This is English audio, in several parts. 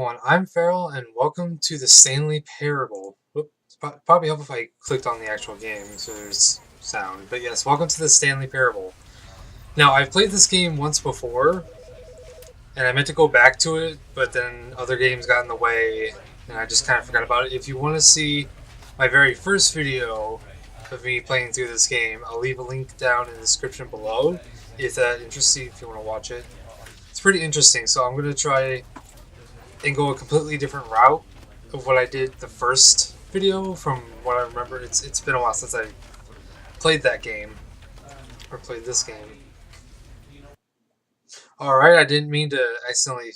everyone, I'm Farrell, and welcome to the Stanley Parable. Whoop, it's probably help if I clicked on the actual game so there's sound. But yes, welcome to the Stanley Parable. Now, I've played this game once before, and I meant to go back to it, but then other games got in the way, and I just kind of forgot about it. If you want to see my very first video of me playing through this game, I'll leave a link down in the description below if that interests you, if you want to watch it. It's pretty interesting, so I'm going to try and go a completely different route of what I did the first video. From what I remember, it's been a while since I played that game, or played this game. Alright, I didn't mean to accidentally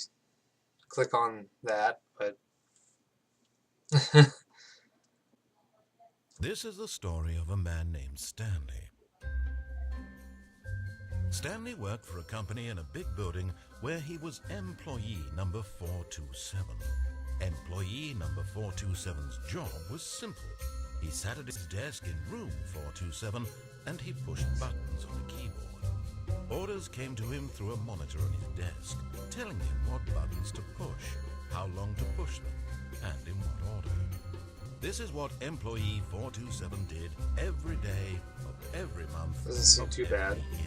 click on that, but... This is the story of a man named Stanley. Stanley worked for a company in a big building where he was employee number 427. Employee number 427's job was simple. He sat at his desk in room 427 and he pushed buttons on a keyboard. Orders came to him through a monitor on his desk, telling him what buttons to push, how long to push them, and in what order. This is what employee 427 did every day of every month. Doesn't seem too bad. Year.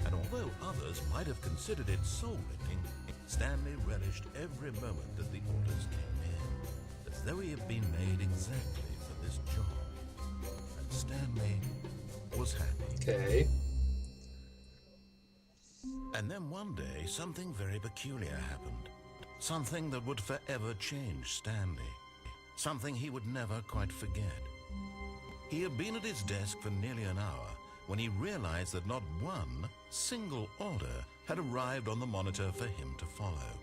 And although others might have considered it soul-lifting, Stanley relished every moment that the orders came in, as though he had been made exactly for this job. And Stanley was happy. Okay. And then one day, something very peculiar happened. Something that would forever change Stanley. Something he would never quite forget. He had been at his desk for nearly an hour when he realized that not one single order had arrived on the monitor for him to follow.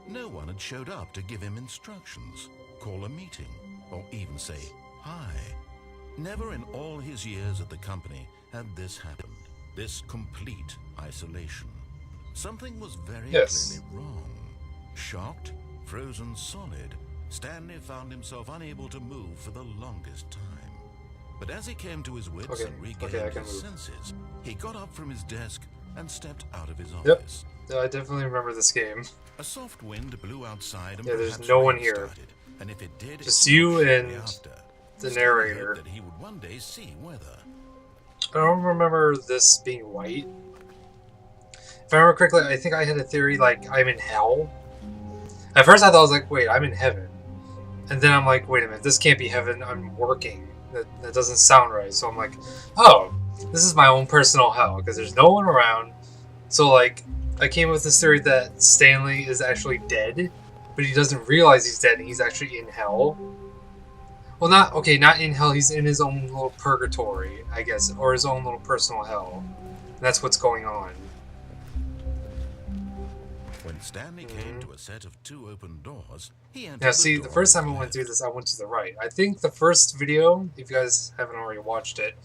No one had showed up to give him instructions, call a meeting, or even say hi. Never in all his years at the company had this happened, this complete isolation. Something was very clearly wrong. Shocked, frozen solid, Stanley found himself unable to move for the longest time. But as he came to his wits and regained his senses, he got up from his desk and stepped out of his office. Yep, I definitely remember this game. A soft wind blew outside and there's no one here. Started, and if it did, just you and the narrator. That he would one day see weather. I don't remember this being white. If I remember correctly, I think I had a theory like I'm in hell. At first I thought I was like, wait, I'm in heaven. And then I'm like, wait a minute, this can't be heaven, I'm working. That doesn't sound right. So I'm like, oh, this is my own personal hell, because there's no one around. So like, I came up with this theory that Stanley is actually dead, but he doesn't realize he's dead and he's actually in hell. Well, not in hell, he's in his own little purgatory, I guess, or his own little personal hell. And that's what's going on. When Stanley came to a set of 2 open doors, he entered. Now, see, the first time I went through this, I went to the right. I think the first video, if you guys haven't already watched it,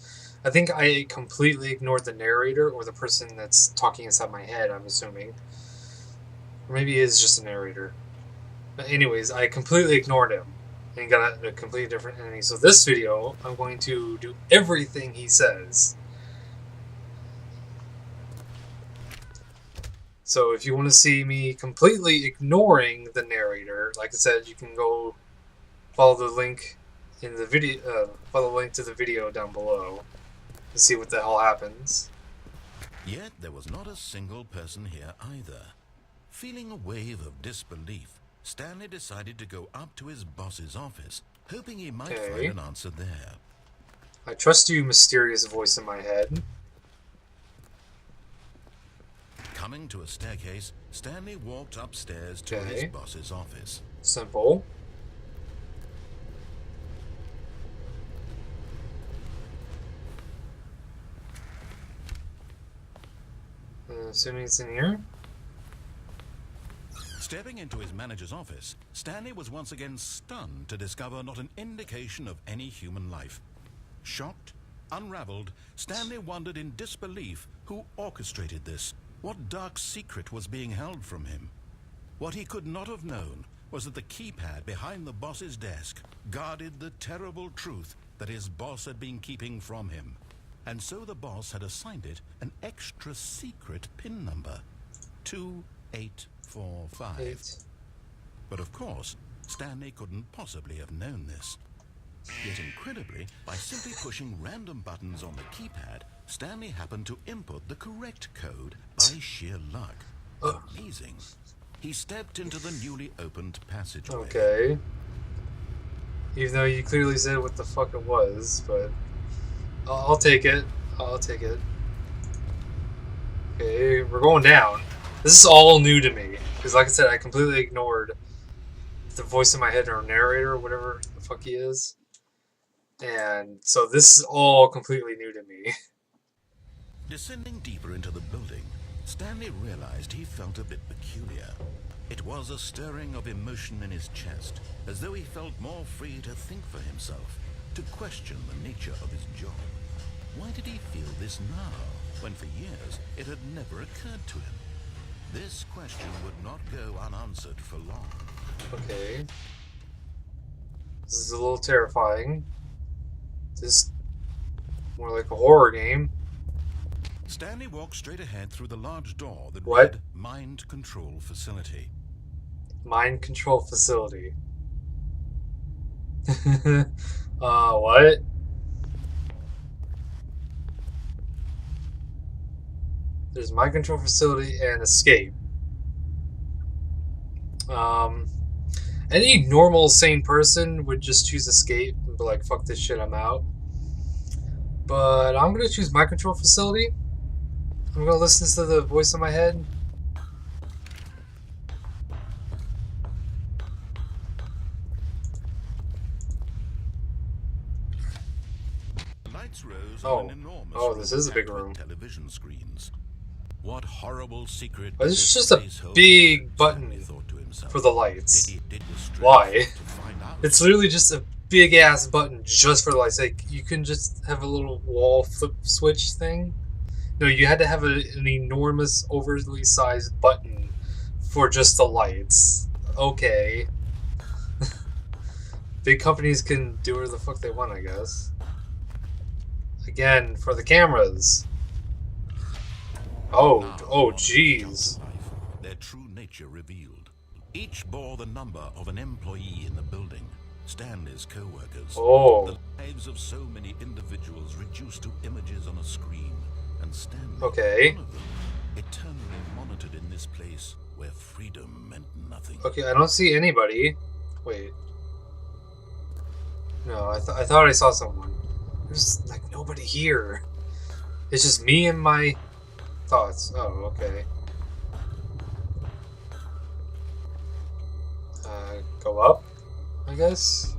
I think I completely ignored the narrator or the person that's talking inside my head, I'm assuming. Or maybe it is just a narrator. But anyways, I completely ignored him and got a completely different enemy. So this video, I'm going to do everything he says. So if you want to see me completely ignoring the narrator, like I said, you can go follow the link in the video, follow the link to the video down below to see what the hell happens. Yet there was not a single person here either. Feeling a wave of disbelief, Stanley decided to go up to his boss's office, hoping he might find an answer there. I trust you, mysterious voice in my head. Coming to a staircase, Stanley walked upstairs to his boss's office. Simple. Assuming it's in here. Stepping into his manager's office, Stanley was once again stunned to discover not an indication of any human life. Shocked, unraveled, Stanley wondered in disbelief who orchestrated this. What dark secret was being held from him? What he could not have known was that the keypad behind the boss's desk guarded the terrible truth that his boss had been keeping from him. And so the boss had assigned it an extra secret PIN number. 2845. But of course, Stanley couldn't possibly have known this. Yet incredibly, by simply pushing random buttons on the keypad, Stanley happened to input the correct code by sheer luck. Amazing. He stepped into the newly opened passageway. Okay. Even though you clearly said what the fuck it was, but I'll take it. I'll take it. Okay, we're going down. This is all new to me. Because like I said, I completely ignored the voice in my head or narrator or whatever the fuck he is. And so this is all completely new to me. Descending deeper into the building, Stanley realized he felt a bit peculiar. It was a stirring of emotion in his chest, as though he felt more free to think for himself, to question the nature of his job. Why did he feel this now, when for years it had never occurred to him? This question would not go unanswered for long. Okay. This is a little terrifying. This is more like a horror game. Stanley walked straight ahead through the large door that What? read Mind Control Facility. Mind control facility. What? There's mind control facility and escape. Any normal, sane person would just choose escape and be like, fuck this shit, I'm out. But I'm gonna choose mind control facility. I'm gonna listen to the voice in my head. Lights rose Oh. on an enormous Oh, this is a big packed with room. television screens. What horrible secret Oh, did this is this just a place hold? big button Stanley thought to himself. for the lights. Did the strength Why? to find out. It's literally just a big ass button just for the lights. Like, you can just have a little wall flip switch thing. No, you had to have an enormous, overly sized button for just the lights. Okay. Big companies can do whatever the fuck they want, I guess. Again, for the cameras. Oh, Now, oh, on the jeez. jump to life, their true nature revealed. Each bore the number of an employee in the building, Stanley's co-workers. Oh. The lives of so many individuals reduced to images on a screen, and Stanley, Okay. one of them, eternally monitored in this place where freedom meant nothing. Okay, I don't see anybody. Wait. No, I thought I saw someone. There's like nobody here. It's just me and my thoughts. Oh, okay. Go up, I guess.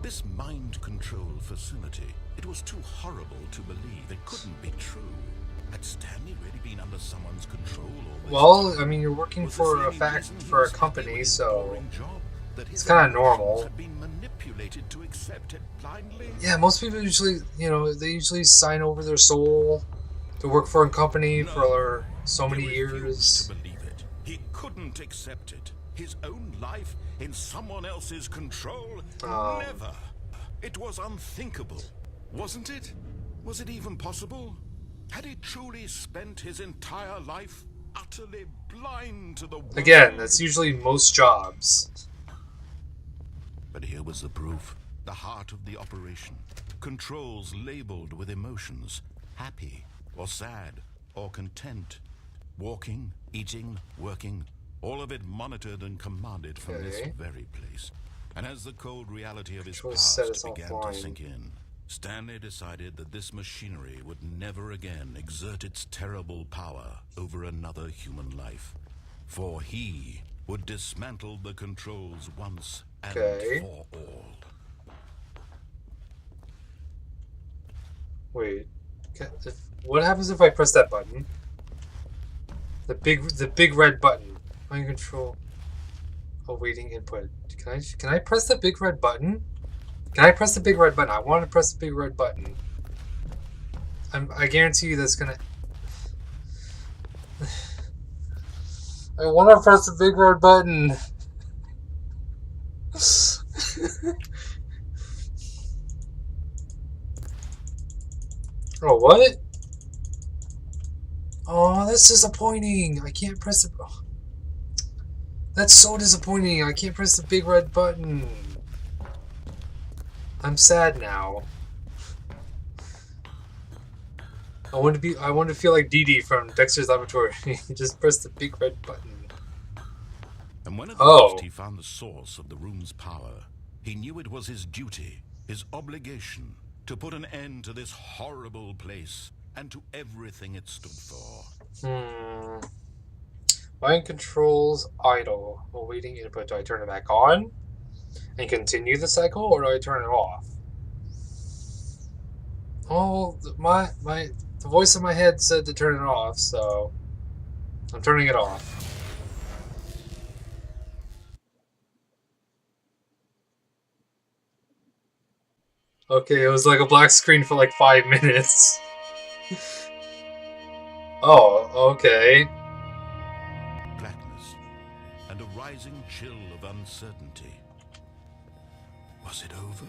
This mind control facility, it was too horrible to believe. It couldn't be true. Had Stanley really been under someone's control all this Well, time? I mean, you're working Was for this a any fact reason he for a was happy company, with his so boring job? That his it's kinda emotions normal. had been manipulated to accept it blindly? yeah, most people usually, they usually sign over their soul to work for a company for so many He refused years. to believe it. He couldn't accept it. His own life in someone else's control? Never. It was unthinkable, wasn't it? Was it even possible? Had he truly spent his entire life utterly blind to the world? Again, that's usually most jobs. But here was the proof. The heart of the operation. Controls labeled with emotions. Happy or sad or content. Walking, eating, working. All of it monitored and commanded from this Okay. very place. And as the cold reality of his Control past set us began offline. to sink in, Stanley decided that this machinery would never again exert its terrible power over another human life. For he would dismantle the controls once and Okay. for all. Wait. What happens if I press that button? The big red button. Mind control. Awaiting input. Can I press the big red button? Can I press the big red button? I want to press the big red button. I guarantee you that's gonna. I want to press the big red button. Oh, what? Oh, that's disappointing. I can't press it. That's so disappointing. I can't press the big red button. I'm sad now. I want to feel like Dee Dee from Dexter's Laboratory. Just press the big red button. And when at Oh. last he found the source of the room's power, he knew it was his duty, his obligation, to put an end to this horrible place and to everything it stood for. Mind controls idle. Awaiting input. Do I turn it back on and continue the cycle, or do I turn it off? Oh, the voice in my head said to turn it off, so I'm turning it off. Okay, it was like a black screen for like 5 minutes. Oh, okay. Blackness and a rising chill of uncertainty. Was it over?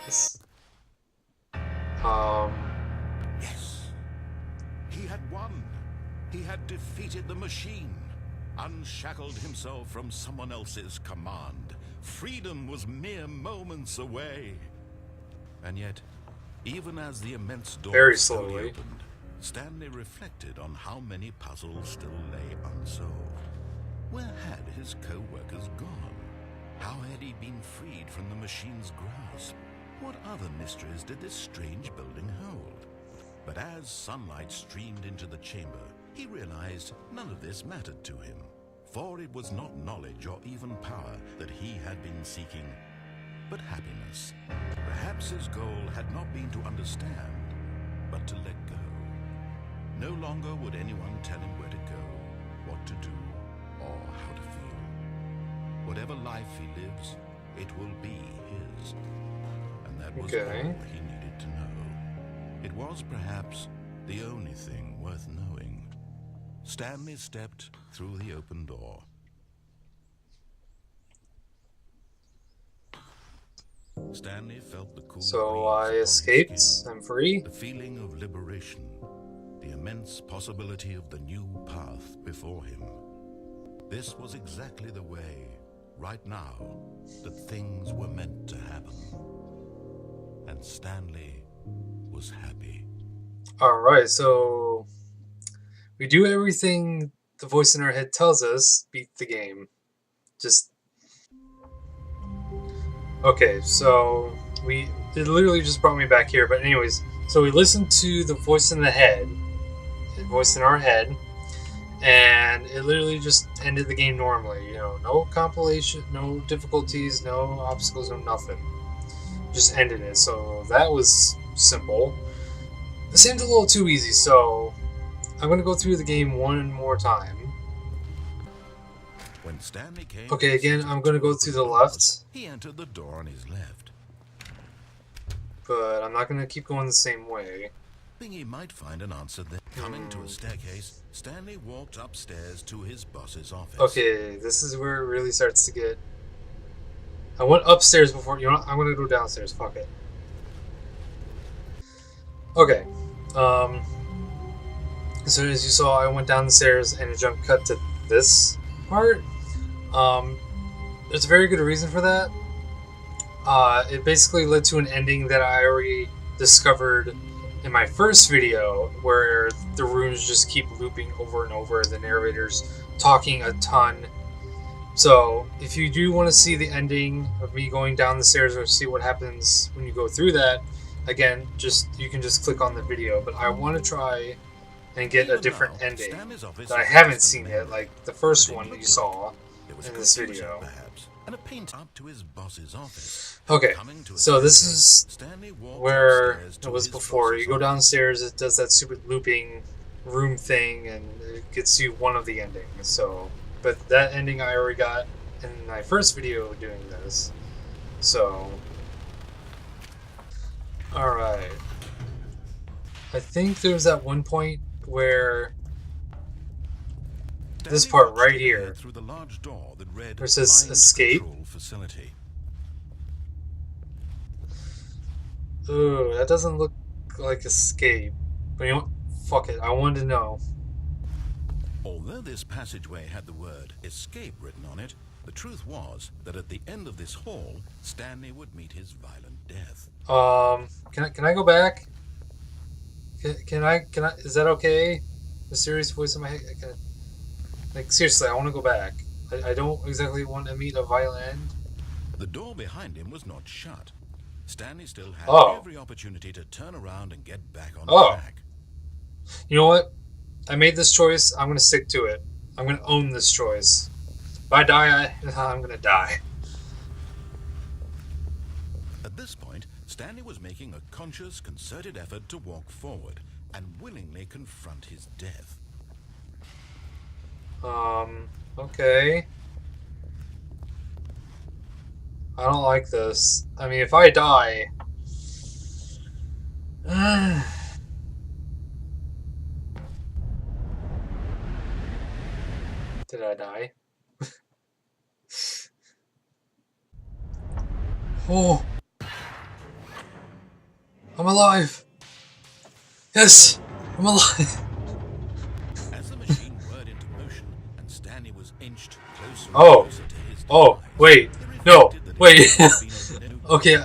Yes. Yes. He had won. He had defeated the machine, unshackled himself from someone else's command. Freedom was mere moments away. And yet, even as the immense door very slowly slowly opened, Stanley reflected on how many puzzles still lay unsolved. Where had his co-workers gone? How had he been freed from the machine's grasp? What other mysteries did this strange building hold? But as sunlight streamed into the chamber, he realized none of this mattered to him. For it was not knowledge or even power that he had been seeking, but happiness. Perhaps his goal had not been to understand, but to let go. No longer would anyone tell him where to go, what to do, or how to feel. Whatever life he lives, it will be his. And that was all he needed to know. It was perhaps the only thing worth knowing. Stanley stepped through the open door. Stanley felt the cool So I escaped. I'm free. The feeling of liberation, the immense possibility of the new path before him. This was exactly the way, right now, that things were meant to happen. And Stanley was happy. Alright, so we do everything the voice in our head tells us, beat the game. Just... Okay, so it literally just brought me back here, but anyways, so we listened to the voice in the head, the voice in our head, and it literally just ended the game normally, you know, no compilation, no difficulties, no obstacles, no nothing. Just ended it, so that was simple. It seemed a little too easy, so I'm gonna go through the game one more time. When Stanley came okay, again, I'm gonna go to the left. He entered the door on his left. But I'm not gonna keep going the same way. Thinking he might find an answer there. Coming to a staircase, Stanley walked upstairs to his boss's office. Okay, this is where it really starts to get... I went upstairs before... You know what? I'm gonna go downstairs. Fuck it. Okay. As soon as you saw, I went down the stairs and it jump cut to this part. There's a very good reason for that. It basically led to an ending that I already discovered in my first video, where the rooms just keep looping over and over, the narrator's talking a ton. So if you do want to see the ending of me going down the stairs or see what happens when you go through that, again, you can just click on the video. But I want to try and get a different ending that I haven't seen yet, like the first one that you saw in this video. And a paint up to his boss's office. Okay, so this is where it was before. You go downstairs, it does that stupid looping room thing, and it gets you one of the endings. So, but that ending I already got in my first video doing this. So, alright. I think there's that one point where this part right here, through the large door that read where it says escape. Facility. Ooh, that doesn't look like escape. But you know what? Fuck it. I wanted to know. Although this passageway had the word escape written on it, the truth was that at the end of this hall, Stanley would meet his violent death. Can I go back? Can I, is that okay? The serious voice in my head, like, seriously, I want to go back. I don't exactly want to meet a violent end. The door behind him was not shut. Stanley still had every opportunity to turn around and get back on track. You know what? I made this choice. I'm going to stick to it. I'm going to own this choice. If I die, I'm going to die. At this point, Stanley was making a conscious, concerted effort to walk forward and willingly confront his death. Okay. I don't like this. I mean, if I die... Did I die? Oh! I'm alive! Yes! I'm alive! As the machine whirred into motion and Stanley was inched closer and closer to his demise, wait! No! Wait! Okay,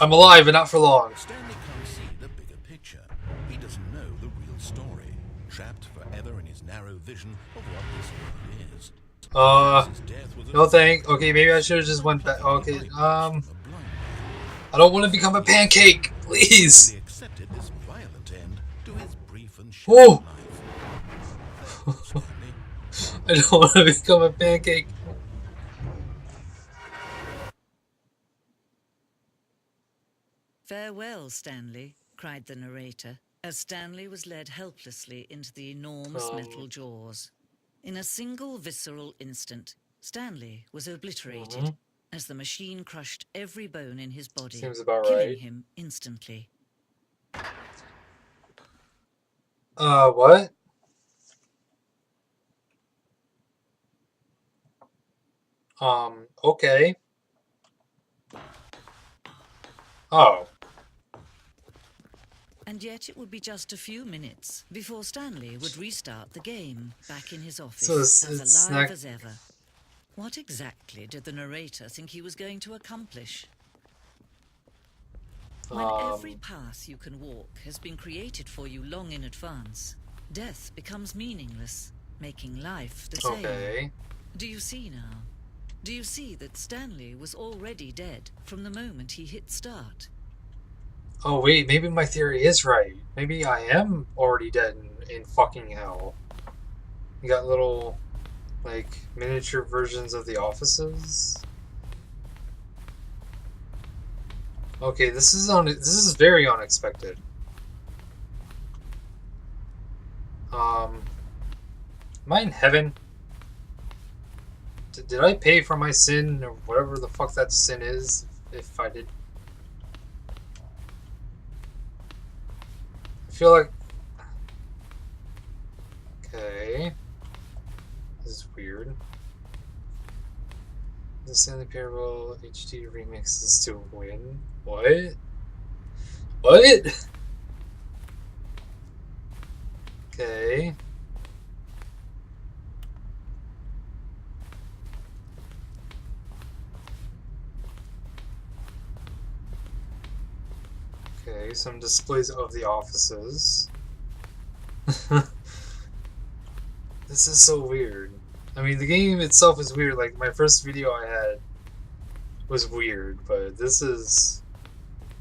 I'm alive, but not for long. Stanley can't see the bigger picture. He doesn't know the real story, trapped forever in his narrow vision of what this world is. No thank. Okay, maybe I should have just went back. Okay, I don't want to become a pancake, please. He accepted this violent end to his brief and short life. I don't want to become a pancake. Farewell, Stanley, cried the narrator, as Stanley was led helplessly into the enormous metal jaws. In a single visceral instant, Stanley was obliterated as the machine crushed every bone in his body, killing him instantly. What? Okay. Oh. And yet it would be just a few minutes before Stanley would restart the game back in his office, as alive as ever. What exactly did the narrator think he was going to accomplish? When every path you can walk has been created for you long in advance, death becomes meaningless, making life the same. Okay. Do you see now? Do you see that Stanley was already dead from the moment he hit start? Oh wait, maybe my theory is right. Maybe I am already dead in fucking hell. You got little, like, miniature versions of the offices. Okay, this is very unexpected. Am I in heaven? Did I pay for my sin, or whatever the fuck that sin is, if I did? I feel like... Okay. This is weird. The Stanley Parable HD remix is to win. What? What? Okay. Okay, some displays of the offices. This is so weird. I mean, the game itself is weird. Like, my first video I had was weird, but this is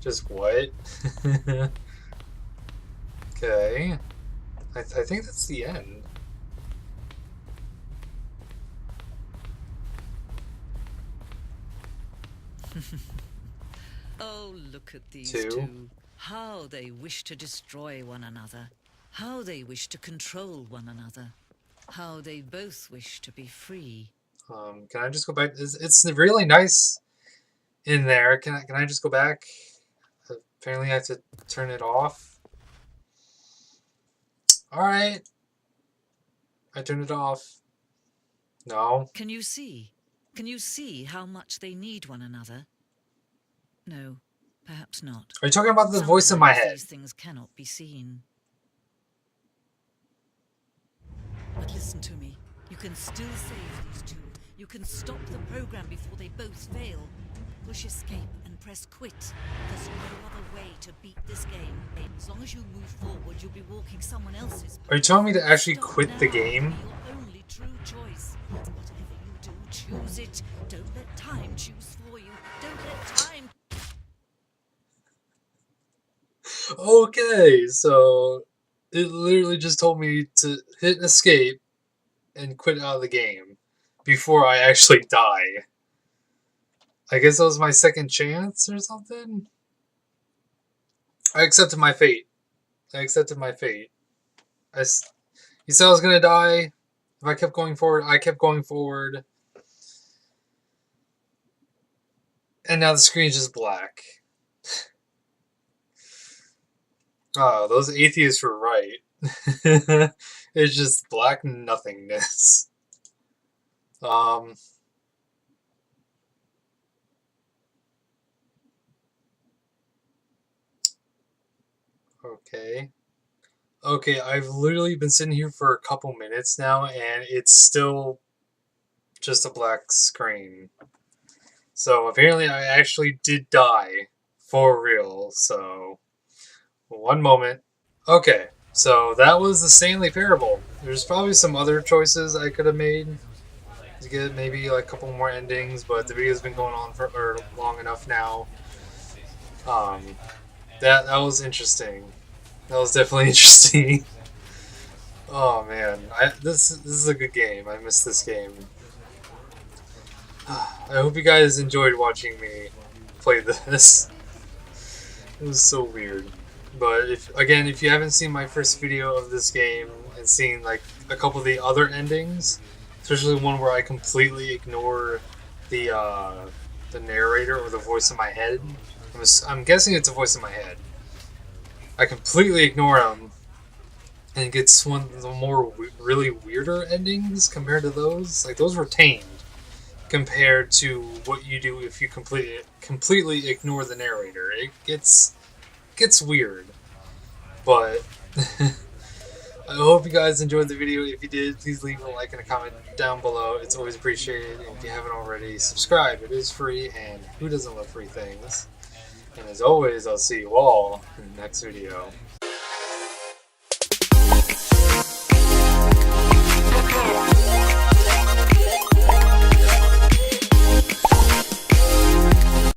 just what? Okay. I think that's the end. Oh, look at these two. How they wish to destroy one another. How they wish to control one another. How they both wish to be free. Can I just go back? It's really nice in there. Can I just go back? Apparently I have to turn it off. Alright. I turned it off. No. Can you see? Can you see how much they need one another? No, perhaps not. Are you talking about the voice in my head? These things cannot be seen. But listen to me. You can still save these two. You can stop the program before they both fail. Push escape and press quit. There's no other way to beat this game. As long as you move forward, you'll be walking someone else's. Are you telling me to actually quit the game? Your only true choice. Whatever you do, choose it. Don't let time choose for you. Don't let time. Okay, so it literally just told me to hit escape and quit out of the game before I actually die. I guess that was my second chance or something? I accepted my fate. You said I was gonna die. If I kept going forward, I kept going forward. And now the screen's just black. Oh, those atheists were right. It's just black nothingness. Okay. Okay, I've literally been sitting here for a couple minutes now, and it's still just a black screen. So apparently I actually did die. For real, so... One moment. Okay, so that was the Stanley Parable. There's probably some other choices I could have made to get maybe like a couple more endings, but the video's been going on for long enough now. That was interesting. That was definitely interesting. Oh man, this is a good game. I miss this game. I hope you guys enjoyed watching me play this. It was so weird. But if you haven't seen my first video of this game and seen like a couple of the other endings, especially one where I completely ignore the narrator or the voice in my head, I'm guessing it's a voice in my head. I completely ignore him, and it gets one of the more really weirder endings compared to those. Like those were tamed compared to what you do if you completely ignore the narrator. It gets weird, but I hope you guys enjoyed the video. If you did, please leave a like and a comment down below. It's always appreciated. And if you haven't already, subscribe. It is free, and who doesn't love free things? And as always, I'll see you all in the next video.